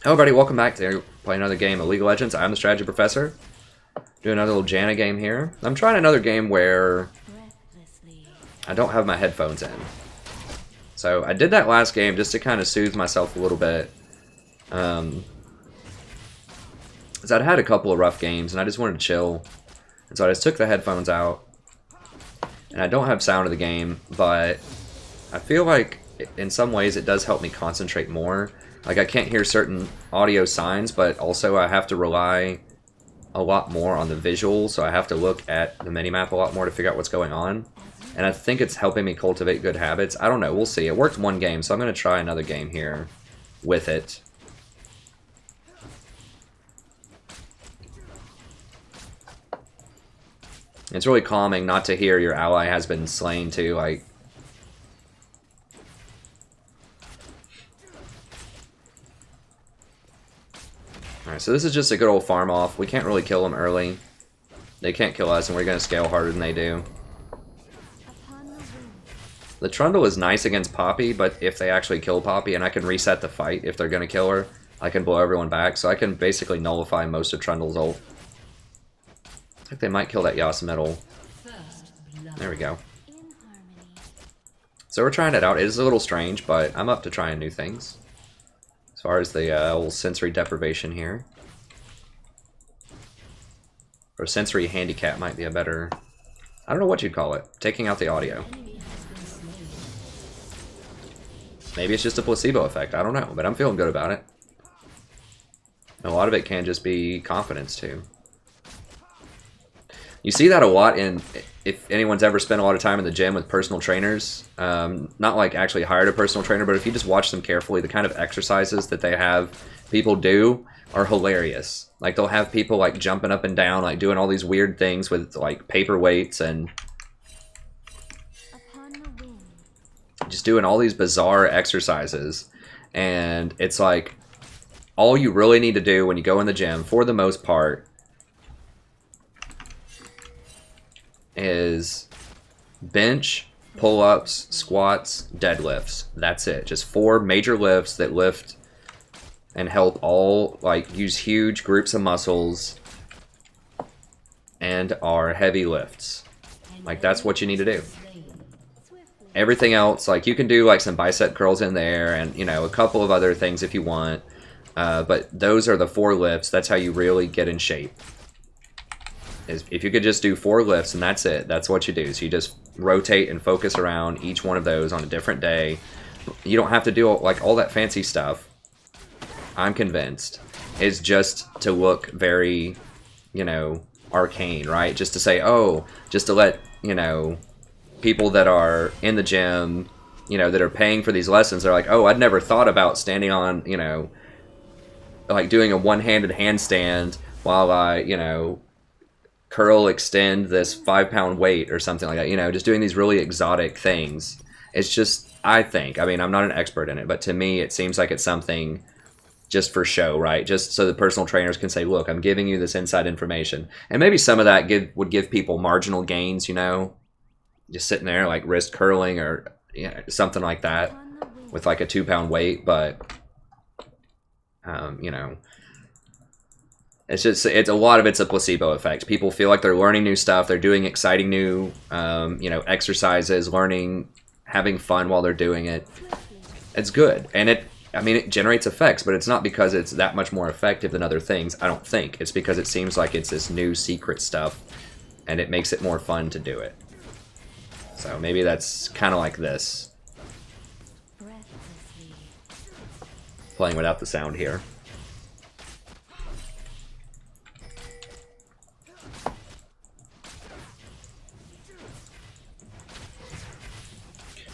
Hello everybody, welcome back to play another game of League of Legends. I'm the Strategy Professor. Doing another little Janna game here. I'm trying another game where I don't have my headphones in. So I did that last game just to kind of soothe myself a little bit. Because I'd had a couple of rough games and I just wanted to chill. And so I just took the headphones out. And I don't have sound of the game, but I feel like in some ways it does help me concentrate more. Like, I can't hear certain audio signs, but also I have to rely a lot more on the visuals, so I have to look at the minimap a lot more to figure out what's going on. And I think it's helping me cultivate good habits. I don't know, we'll see. It worked one game, so I'm going to try another game here with it. It's really calming not to hear your ally has been slain too, like... Alright, so this is just a good old farm off. We can't really kill them early. They can't kill us, and we're going to scale harder than they do. The Trundle is nice against Poppy, but if they actually kill Poppy, and I can reset the fight if they're going to kill her, I can blow everyone back, so I can basically nullify most of Trundle's ult. I think they might kill that Yas middle. There we go. So we're trying it out. It is a little strange, but I'm up to trying new things. As far as the old sensory deprivation here. Or sensory handicap might be a better... I don't know what you'd call it. Taking out the audio. Maybe it's just a placebo effect. I don't know, but I'm feeling good about it. A lot of it can just be confidence too. You see that a lot in, if anyone's ever spent a lot of time in the gym with personal trainers, not like actually hired a personal trainer, but if you just watch them carefully, the kind of exercises that they have people do are hilarious. Like, they'll have people like jumping up and down, like doing all these weird things with like paper weights and just doing all these bizarre exercises. And it's like, all you really need to do when you go in the gym, for the most part, is bench, pull-ups, squats, deadlifts. That's it. Just 4 major lifts that lift and help all, like, use huge groups of muscles and are heavy lifts. Like, that's what you need to do. Everything else, like, you can do, like, some bicep curls in there and, you know, a couple of other things if you want. But those are the 4 lifts. That's how you really get in shape. If you could just do 4 lifts and that's it, that's what you do. So you just rotate and focus around each one of those on a different day. You don't have to do like all that fancy stuff. I'm convinced is just to look very, you know, arcane, right? Just to say, oh, just to let, you know, people that are in the gym, you know, that are paying for these lessons, they're like, oh, I'd never thought about standing on, you know, like doing a one-handed handstand while I, you know, curl extend this 5-pound weight or something like that, you know, just doing these really exotic things. It's just, I think, I mean, I'm not an expert in it, but to me it seems like it's something just for show, right? Just so the personal trainers can say, look, I'm giving you this inside information. And maybe some of that would give people marginal gains, you know, just sitting there like wrist curling or, you know, something like that with like a 2-pound weight, but you know, it's just, it's a lot of it's a placebo effect. People feel like they're learning new stuff. They're doing exciting new, you know, exercises, learning, having fun while they're doing it. It's good. And I mean, it generates effects, but it's not because it's that much more effective than other things, I don't think. It's because it seems like it's this new secret stuff, and it makes it more fun to do it. So maybe that's kind of like this. Playing without the sound here.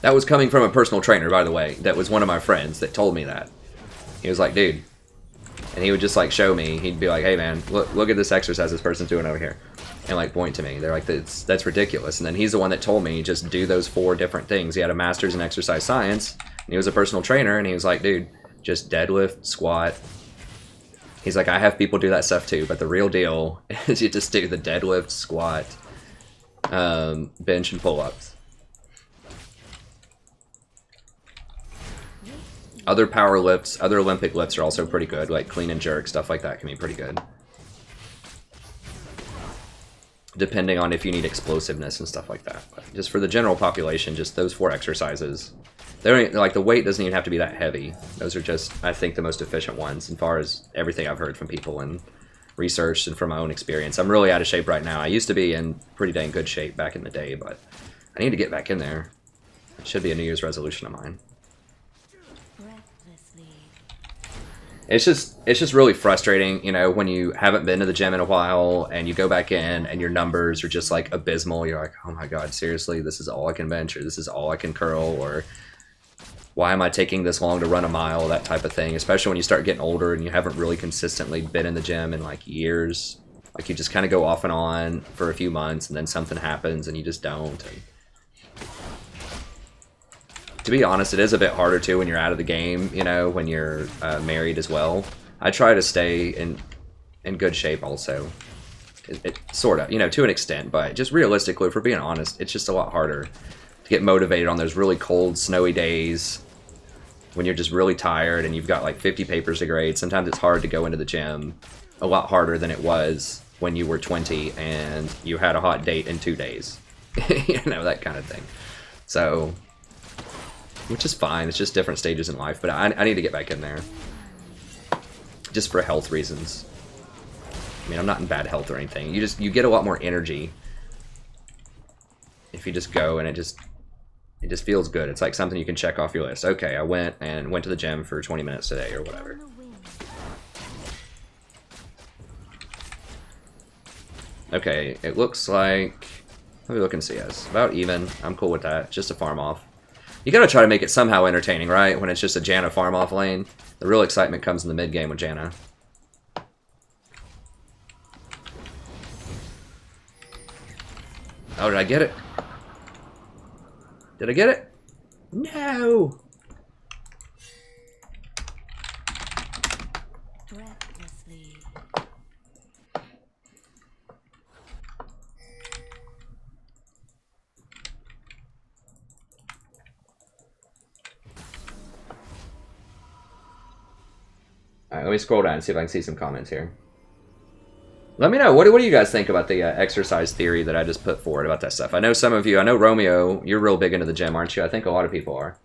That was coming from a personal trainer, by the way. That was one of my friends that told me that. He was like, dude. And he would just like show me. He'd be like, hey man, look at this exercise this person's doing over here. And like point to me. They're like, that's ridiculous. And then he's the one that told me just do those 4 different things. He had a master's in exercise science. And he was a personal trainer. And he was like, dude, just deadlift, squat. He's like, I have people do that stuff too. But the real deal is you just do the deadlift, squat, bench, and pull-ups. Other power lifts, other Olympic lifts are also pretty good, like clean and jerk, stuff like that can be pretty good. Depending on if you need explosiveness and stuff like that. But just for the general population, just those 4 exercises. They're like, the weight doesn't even have to be that heavy. Those are just, I think, the most efficient ones as far as everything I've heard from people and researched and from my own experience. I'm really out of shape right now. I used to be in pretty dang good shape back in the day, but I need to get back in there. It should be a New Year's resolution of mine. It's just really frustrating, you know, when you haven't been to the gym in a while and you go back in and your numbers are just like abysmal. You're like, oh my god, seriously, this is all I can bench, or this is all I can curl, or why am I taking this long to run a mile, that type of thing. Especially when you start getting older and you haven't really consistently been in the gym in like years. Like you just kind of go off and on for a few months and then something happens and you just don't. And to be honest, it is a bit harder too when you're out of the game, you know, when you're married as well. I try to stay in good shape also. It sort of, you know, to an extent, but just realistically, if we're being honest, it's just a lot harder to get motivated on those really cold, snowy days when you're just really tired and you've got like 50 papers to grade. Sometimes it's hard to go into the gym, a lot harder than it was when you were 20 and you had a hot date in 2 days. You know, that kind of thing. So, which is fine, it's just different stages in life, but I need to get back in there. Just for health reasons. I mean, I'm not in bad health or anything. You get a lot more energy if you just go, and it just feels good. It's like something you can check off your list. Okay, I went to the gym for 20 minutes today or whatever. Okay, it looks like, let me look and see. Yes, about even. I'm cool with that. Just a farm off. You gotta try to make it somehow entertaining, right? When it's just a Janna farm off lane. The real excitement comes in the mid game with Janna. Oh, did I get it? Did I get it? No! Breathlessly. Alright, let me scroll down and see if I can see some comments here. Let me know, what do you guys think about the exercise theory that I just put forward about that stuff? I know some of you, I know Romeo, you're real big into the gym, aren't you? I think a lot of people are.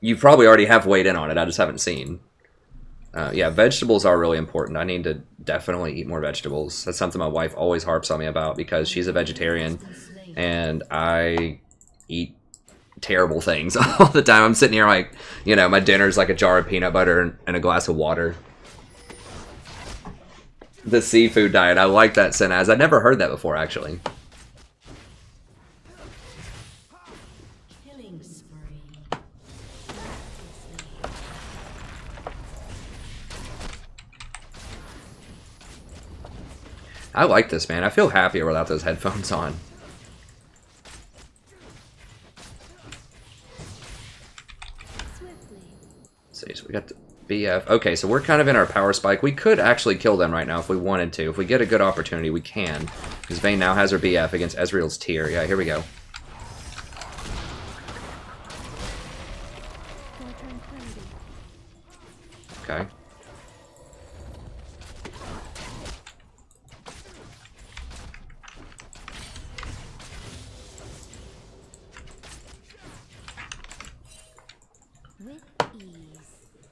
You probably already have weighed in on it, I just haven't seen. Yeah, vegetables are really important. I need to definitely eat more vegetables. That's something my wife always harps on me about because she's a vegetarian and I eat terrible things all the time. I'm sitting here like, you know, my dinner's like a jar of peanut butter and a glass of water. The seafood diet, I like that, Senaz. I never heard that before, actually. Killing spree. I like this, man. I feel happier without those headphones on. Let's see, so we got the BF. Okay, so we're kind of in our power spike. We could actually kill them right now if we wanted to. If we get a good opportunity, we can. Because Vayne now has her BF against Ezreal's tier. Yeah, here we go. Okay.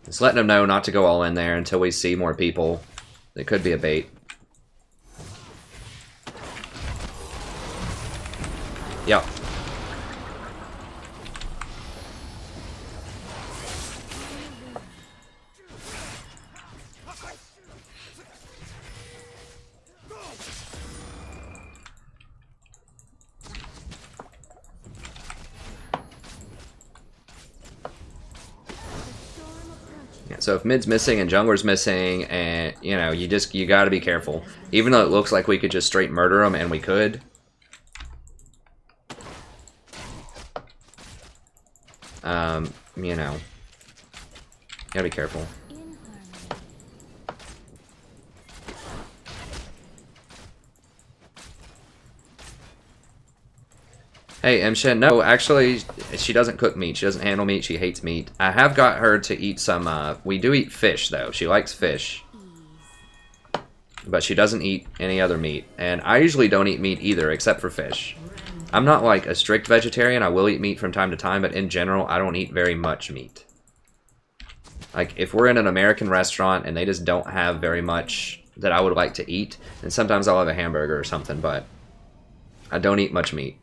Just letting them know not to go all in there until we see more people. It could be a bait. Yep. So if mid's missing and jungler's missing, and you know, you gotta be careful. Even though it looks like we could just straight murder them, and we could. You know, gotta be careful. Hey, Mshin, no, actually, she doesn't cook meat. She doesn't handle meat. She hates meat. I have got her to eat some, we do eat fish, though. She likes fish. But she doesn't eat any other meat. And I usually don't eat meat either, except for fish. I'm not, like, a strict vegetarian. I will eat meat from time to time, but in general, I don't eat very much meat. Like, if we're in an American restaurant and they just don't have very much that I would like to eat, then sometimes I'll have a hamburger or something, but I don't eat much meat.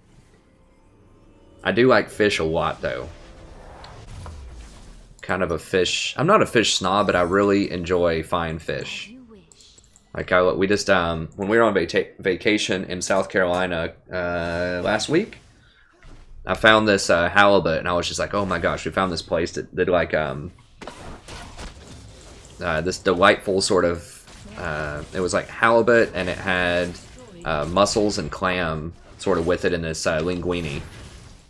I do like fish a lot, though. Kind of a fish... I'm not a fish snob, but I really enjoy fine fish. Like, we just, when we were on vacation in South Carolina last week, I found this halibut, and I was just like, oh my gosh, we found this place that did, like, this delightful sort of... it was like halibut, and it had mussels and clam sort of with it in this linguine.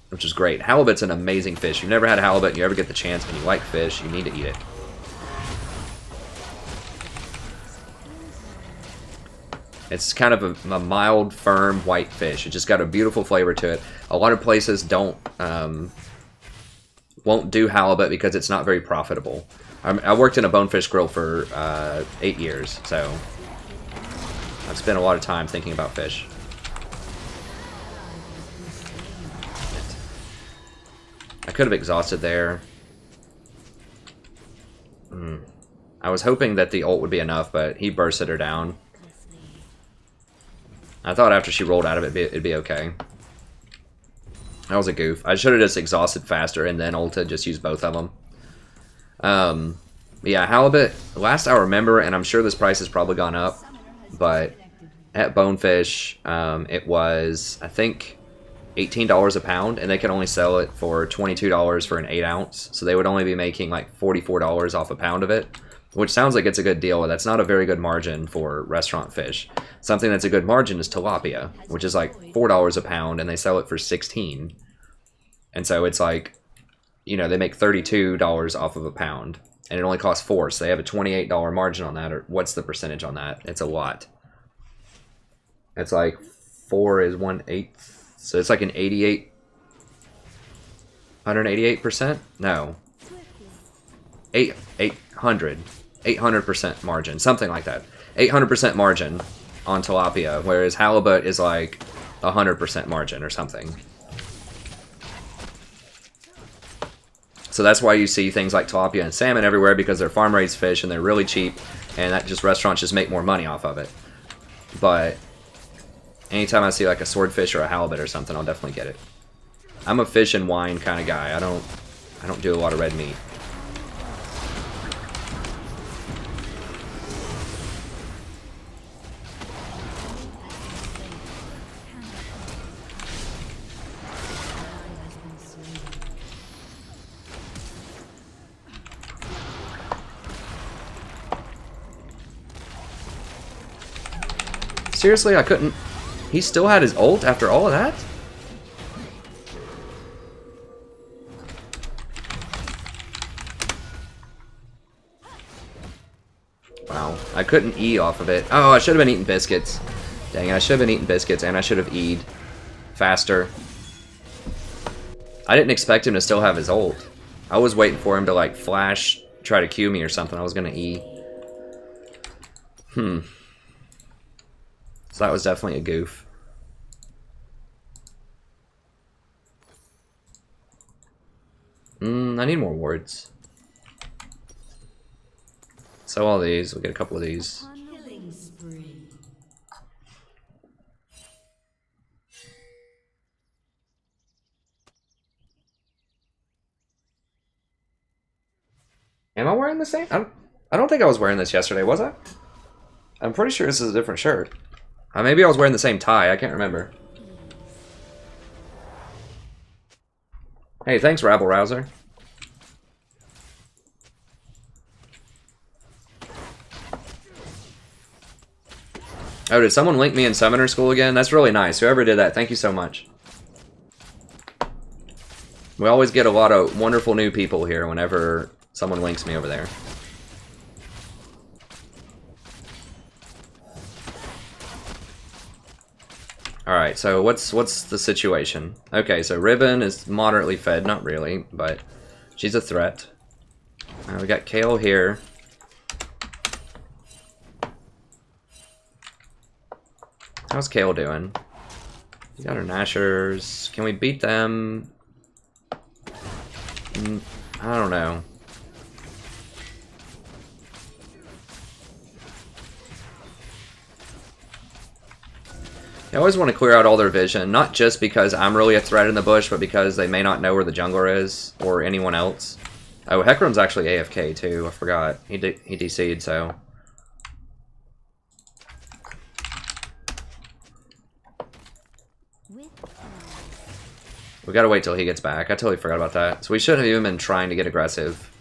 Which is great. Halibut's an amazing fish. If you've never had halibut and you ever get the chance and you like fish, you need to eat it. It's kind of a mild, firm, white fish. It just got a beautiful flavor to it. A lot of places don't won't do halibut because it's not very profitable. I worked in a bonefish grill for 8 years, so I've spent a lot of time thinking about fish. I could have exhausted there. I was hoping that the ult would be enough, but he bursted her down. I thought after she rolled out of it, it'd be okay. That was a goof. I should have just exhausted faster and then ulted, just used both of them. Yeah, halibut, last I remember, and I'm sure this price has probably gone up, but at Bonefish, it was, I think, $18 a pound, and they could only sell it for $22 for an 8 ounce, so they would only be making like $44 off a pound of it, which sounds like it's a good deal, but that's not a very good margin for restaurant fish. Something that's a good margin is tilapia, which is like $4 a pound, and they sell it for $16. And so it's like, you know, they make $32 off of a pound, and it only costs $4, so they have a $28 margin on that, or what's the percentage on that? It's a lot. It's like 4 is 1/8. So it's like an 188%? No. 800% margin, something like that. 800% margin on tilapia, whereas halibut is like 100% margin or something. So that's why you see things like tilapia and salmon everywhere, because they're farm-raised fish and they're really cheap, and that just restaurants just make more money off of it. But anytime I see like a swordfish or a halibut or something, I'll definitely get it. I'm a fish and wine kind of guy. I don't do a lot of red meat. Seriously, I couldn't... He still had his ult after all of that? Wow. I couldn't E off of it. Oh, I should have been eating biscuits. Dang it, I should have been eating biscuits, and I should have E'd faster. I didn't expect him to still have his ult. I was waiting for him to, like, flash, try to Q me or something. I was gonna E. So that was definitely a goof. I need more wards. So all these, we'll get a couple of these. Am I wearing the same? I don't think I was wearing this yesterday, was I? I'm pretty sure this is a different shirt. Maybe I was wearing the same tie, I can't remember. Hey, thanks, Rabble Rouser. Oh, did someone link me in Summoner School again? That's really nice. Whoever did that, thank you so much. We always get a lot of wonderful new people here whenever someone links me over there. Alright, so what's the situation? Okay, so Ribbon is moderately fed, not really, but she's a threat. We got Kale here. How's Kale doing? We got our Nashers. Can we beat them? I don't know. I always want to clear out all their vision, not just because I'm really a threat in the bush, but because they may not know where the jungler is, or anyone else. Oh, Hecarim's actually AFK too, I forgot. He DC'd, so... We gotta wait till he gets back. I totally forgot about that. So we shouldn't have even been trying to get aggressive.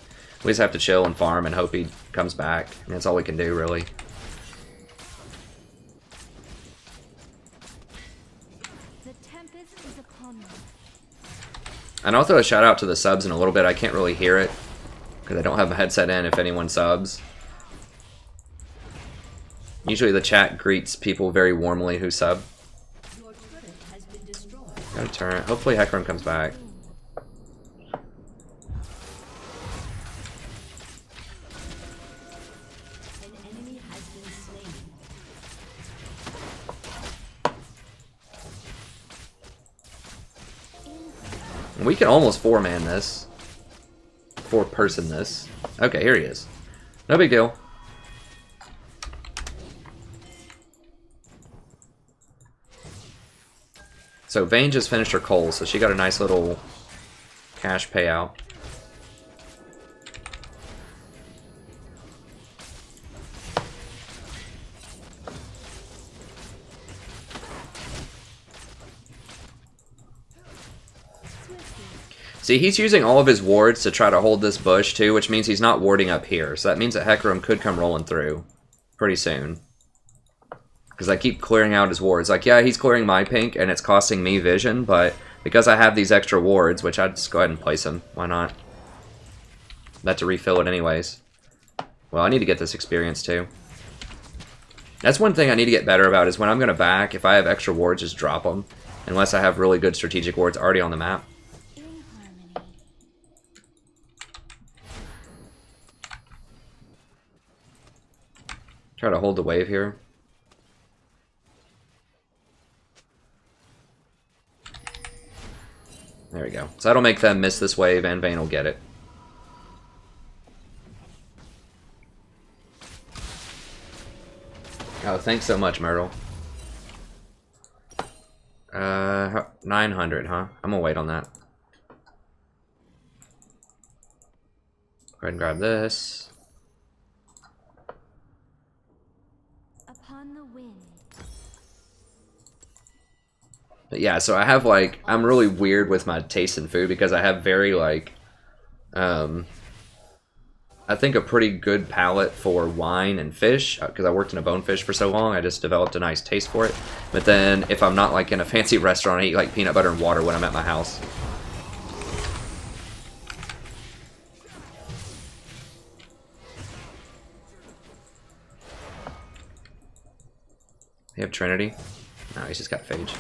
We just have to chill and farm and hope he comes back. And that's all we can do, really. And I'll throw a shout out to the subs in a little bit. I can't really hear it because I don't have a headset in if anyone subs. Usually the chat greets people very warmly who sub. Got a turn. Hopefully Hecarim comes back. We can almost four-man this. Four-person this. Okay, here he is. No big deal. So Vayne just finished her coal, so she got a nice little cash payout. See, he's using all of his wards to try to hold this bush, too, which means he's not warding up here. So that means that Hecarim could come rolling through pretty soon. Because I keep clearing out his wards. Like, yeah, he's clearing my pink, and it's costing me vision, but because I have these extra wards, which I'd just go ahead and place them. Why not? About to refill it anyways. Well, I need to get this experience, too. That's one thing I need to get better about, is when I'm going to back, if I have extra wards, just drop them. Unless I have really good strategic wards already on the map. Try to hold the wave here. There we go. So that'll make them miss this wave, and Vayne will get it. Oh, thanks so much, Myrtle. 900, huh? I'm gonna wait on that. Go ahead and grab this. But yeah, so I have like, I'm really weird with my taste in food because I have very like, I think a pretty good palate for wine and fish because I worked in a bonefish for so long. I just developed a nice taste for it. But then if I'm not like in a fancy restaurant, I eat like peanut butter and water when I'm at my house. They have Trinity? No, he's just got Phage.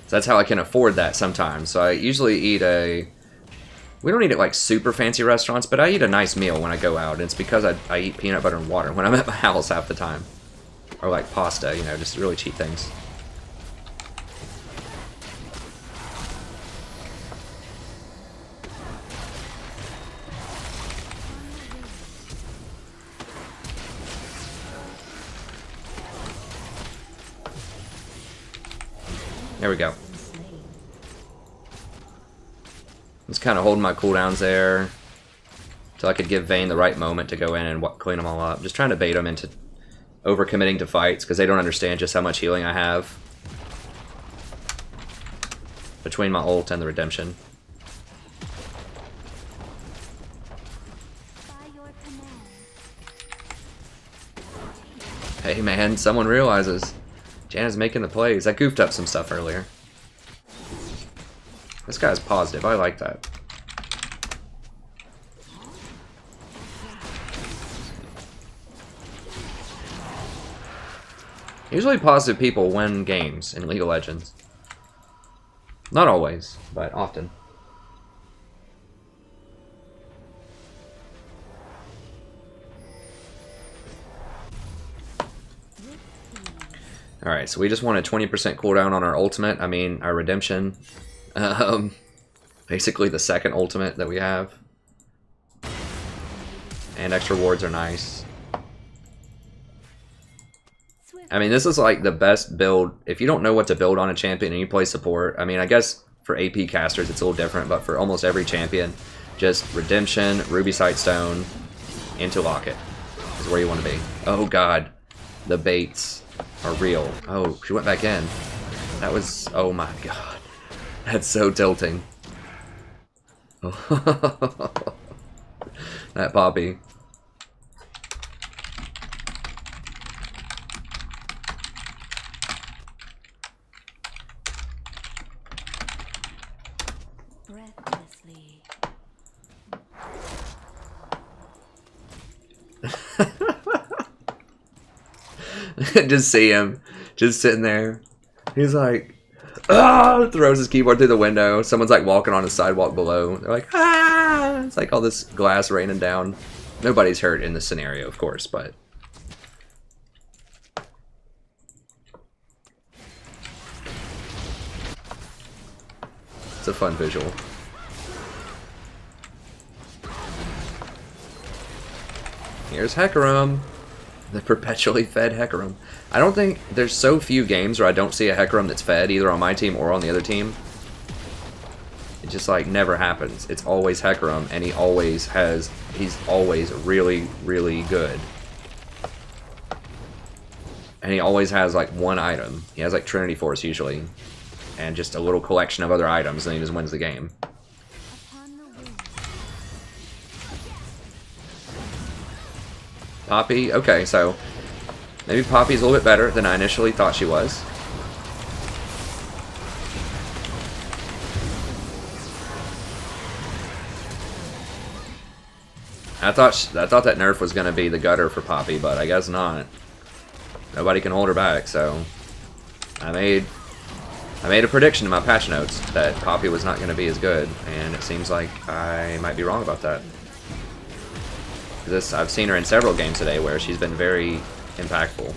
So that's how I can afford that sometimes. So I usually eat we don't eat at like super fancy restaurants, but I eat a nice meal when I go out. And it's because I eat peanut butter and water when I'm at my house half the time. Or like pasta, you know, just really cheap things. There we go. Just kind of holding my cooldowns there until I could give Vayne the right moment to go in and clean them all up. Just trying to bait them into overcommitting to fights because they don't understand just how much healing I have between my ult and the redemption. Hey man, someone realizes Janna's making the plays. I goofed up some stuff earlier. This guy's positive. I like that. Usually positive people win games in League of Legends. Not always, but often. Alright, so we just want a 20% cooldown on our ultimate. I mean, our redemption. Basically the second ultimate that we have. And extra wards are nice. I mean, this is like the best build. If you don't know what to build on a champion and you play support, I mean, I guess for AP casters it's a little different, but for almost every champion, just redemption, ruby sightstone, into locket is where you want to be. Oh god, the baits are real. Oh, she went back in. That was, oh my god, that's so tilting. That Poppy. Breathlessly. Just see him, just sitting there. He's like, ah, throws his keyboard through the window. Someone's like walking on a sidewalk below. They're like, ah! It's like all this glass raining down. Nobody's hurt in this scenario, of course, but it's a fun visual. Here's Hecarim. The perpetually fed Hecarim. I don't think there's so few games where I don't see a Hecarim that's fed either on my team or on the other team. It just like never happens. It's always Hecarim, and he's always really, really good. And he always has like one item. He has like Trinity Force usually, and just a little collection of other items, and he just wins the game. Poppy, okay, so maybe Poppy's a little bit better than I initially thought she was. I thought that nerf was going to be the gutter for Poppy, but I guess not. Nobody can hold her back, so I made a prediction in my patch notes that Poppy was not going to be as good, and it seems like I might be wrong about that. I've seen her in several games today where she's been very impactful.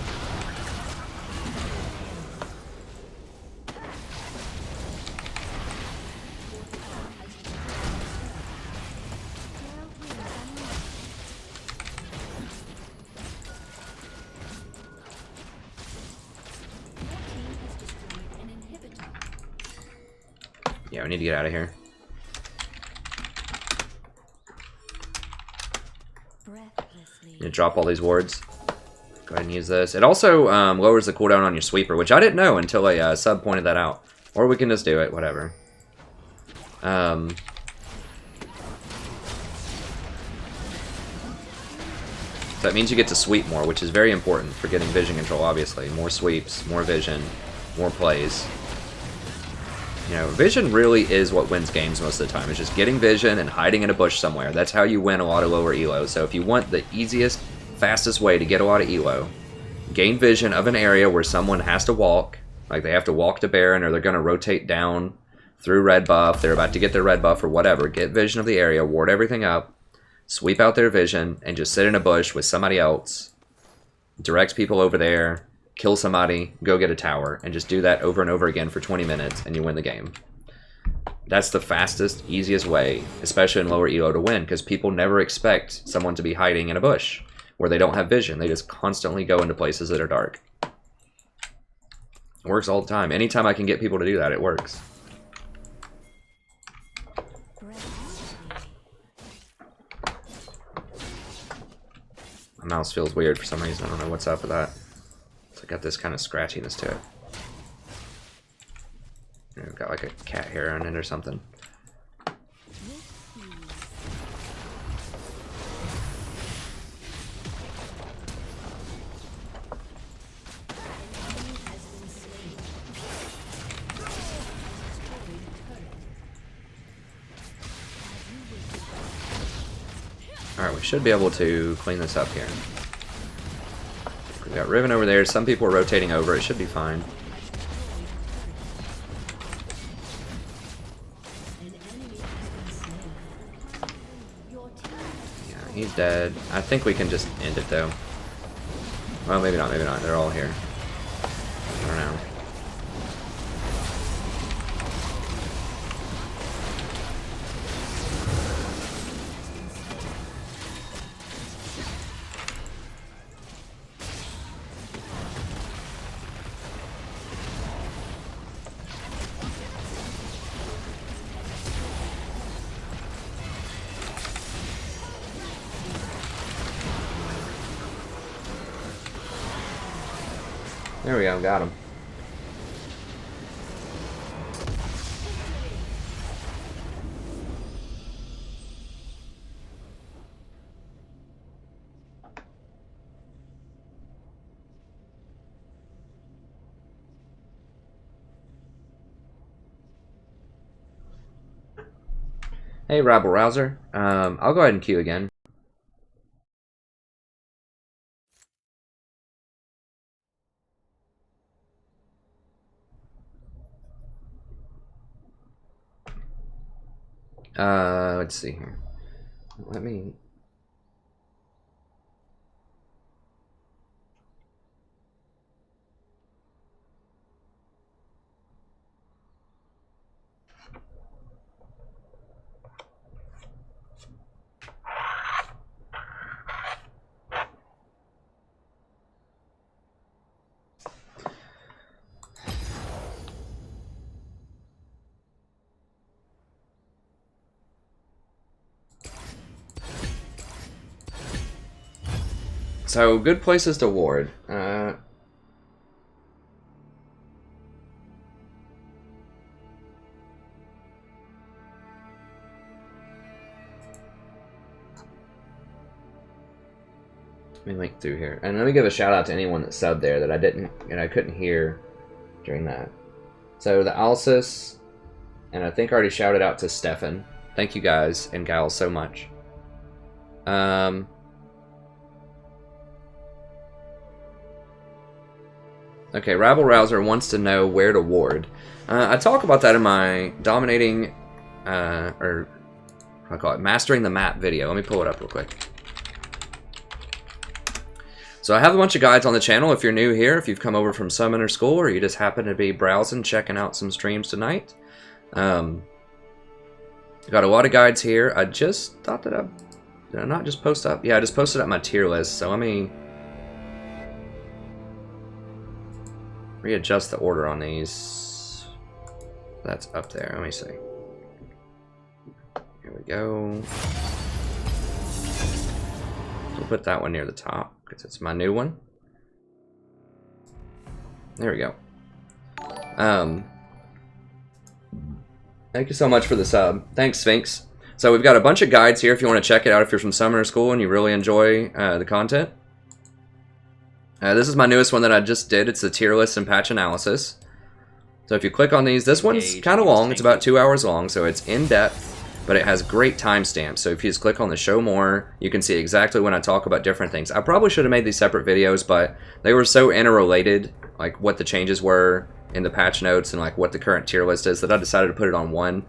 Yeah, we need to get out of here. You drop all these wards. Go ahead and use this. It also lowers the cooldown on your sweeper, which I didn't know until a sub pointed that out. Or we can just do it, whatever. So that means you get to sweep more, which is very important for getting vision control, obviously. More sweeps, more vision, more plays. You know, vision really is what wins games most of the time. It's just getting vision and hiding in a bush somewhere. That's how you win a lot of lower elo. So if you want the easiest, fastest way to get a lot of elo, gain vision of an area where someone has to walk, like they have to walk to Baron or they're going to rotate down through red buff, they're about to get their red buff or whatever. Get vision of the area, ward everything up, sweep out their vision, and just sit in a bush with somebody else, direct people over there, kill somebody, go get a tower, and just do that over and over again for 20 minutes, and you win the game. That's the fastest, easiest way, especially in lower elo, to win, because people never expect someone to be hiding in a bush where they don't have vision. They just constantly go into places that are dark. It works all the time. Anytime I can get people to do that, it works. My mouse feels weird for some reason. I don't know what's up with that. It's got this kind of scratchiness to it. You know, got like a cat hair on it or something. Alright, we should be able to clean this up here. We got Riven over there. Some people are rotating over. It should be fine. Yeah, he's dead. I think we can just end it though. Well, maybe not. Maybe not. They're all here. I don't know. There we go, got him. Hey, Rabble Rouser. I'll go ahead and queue again. Let's see here. Let me... So, good places to ward. Let me link through here. And let me give a shout out to anyone that subbed there that I couldn't hear during that. So, the Alsis, and I think I already shouted out to Stefan. Thank you guys and gals so much. Okay, Rabble Rouser wants to know where to ward. I talk about that in my dominating, or what do I call it, mastering the map video. Let me pull it up real quick. So I have a bunch of guides on the channel if you're new here, if you've come over from Summoner School, or you just happen to be browsing, checking out some streams tonight. Got a lot of guides here. I just thought that did I not just post up? Yeah, I just posted up my tier list, so let me readjust the order on these. That's up there. Let me see. Here we go. We'll put that one near the top because it's my new one. There we go. Thank you so much for the sub. Thanks, Sphinx. So we've got a bunch of guides here if you want to check it out if you're from Summoner School and you really enjoy the content. This is my newest one that I just did. It's the tier list and patch analysis. So if you click on these, this one's kind of long. It's about 2 hours long, so it's in-depth, but it has great timestamps. So if you just click on the show more, you can see exactly when I talk about different things. I probably should have made these separate videos, but they were so interrelated, like what the changes were in the patch notes and like what the current tier list is, that I decided to put it on one,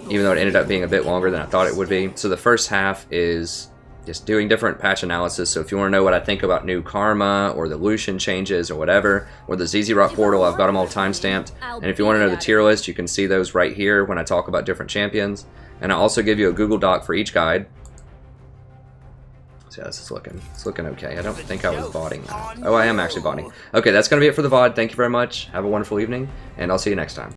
even though it ended up being a bit longer than I thought it would be. So the first half is just doing different patch analysis. So if you want to know what I think about new Karma or the Lucian changes or whatever, or the ZZ Rock portal, I've got them all timestamped. And if you want to know the tier list, you can see those right here when I talk about different champions. And I also give you a Google Doc for each guide. So yeah, it's looking okay. I don't think I was botting that. Oh, I am actually botting. Okay, that's going to be it for the VOD. Thank you very much. Have a wonderful evening, and I'll see you next time.